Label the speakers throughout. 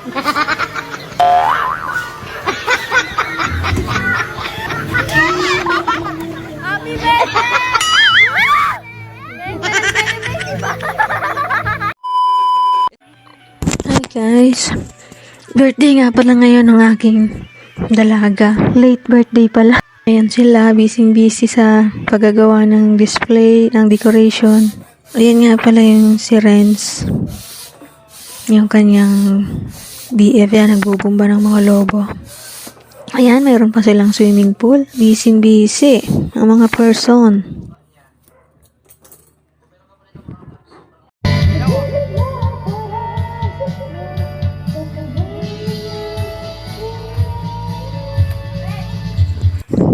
Speaker 1: Happy birthday!
Speaker 2: Hi guys, birthday nga pala ngayon ng aking dalaga. Late birthday pala. Ayan sila, busy sa paggagawa ng display, ng decoration. Ayan nga pala yung si Renz. Yung kanyang BF yan, nagbubumba ng mga lobo. Ayan, mayroon pa silang swimming pool. Busy ang mga person.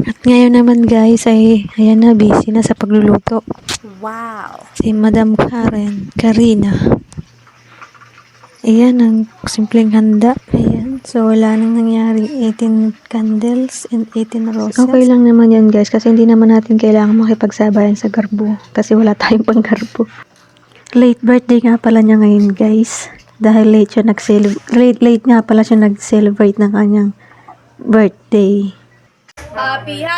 Speaker 2: At ngayon naman guys ay ayan na, busy na sa pagluluto.
Speaker 1: Wow!
Speaker 2: Si Madam Karina. Ayan ang simpleng handa. Ayan. So wala nang nangyari. 18 candles and 18 roses. Okay lang naman yan guys kasi hindi naman natin kailangan makipagsabayan sa garbo. Kasi wala tayong pang garbo. Late birthday nga pala niya ngayon guys. Dahil late nga pala siya nag-celebrate ng kanyang birthday.
Speaker 1: Happy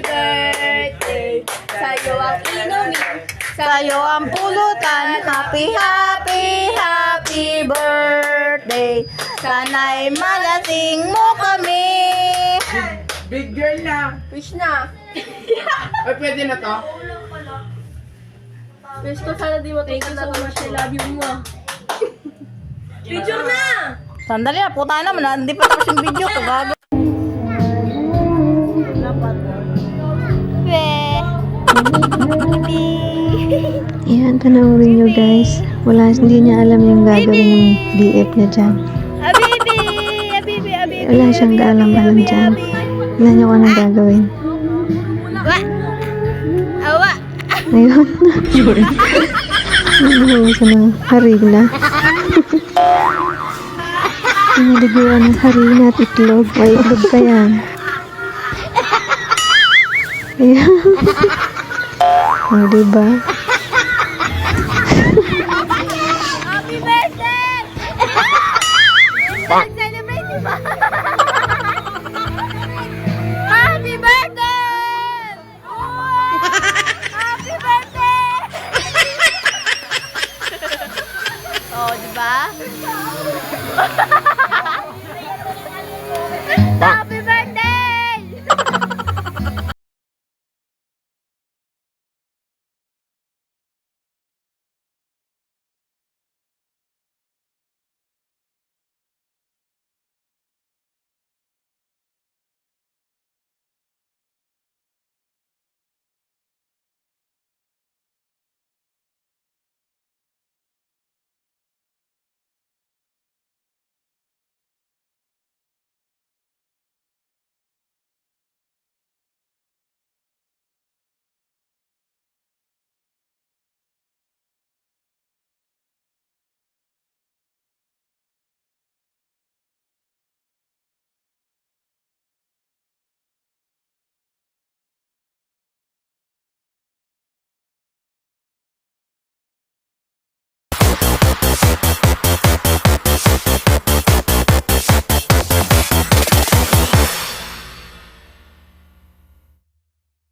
Speaker 1: birthday! Sa'yo ang inumin, sa'yo ang pulutan. Happy birthday! Sana'y malasing mo kami.
Speaker 3: Big girl na.
Speaker 1: Wish na.
Speaker 3: Ay, pwede na to?
Speaker 1: Wish ko sana di mo. Thank you so much. I love you mo. Picture na! Sandali na, puta naman. Hindi pa tapos yung video. Kagago.
Speaker 2: Ayan, panoorin nyo guys. Hindi niya alam yung gagawin ng BF niya dyan. Wala siyang kaalam-alam dyan. Tignan nyo kung anong gagawin.
Speaker 1: Awa!
Speaker 2: Ayun. Nabuhay siya ng harina. Pinaliguan ng harina at itlog. May itlog pa yan. Ayan. O, diba?
Speaker 1: Happy birthday! Celebrate diba? Happy birthday! Happy birthday! Oh, diba? Happy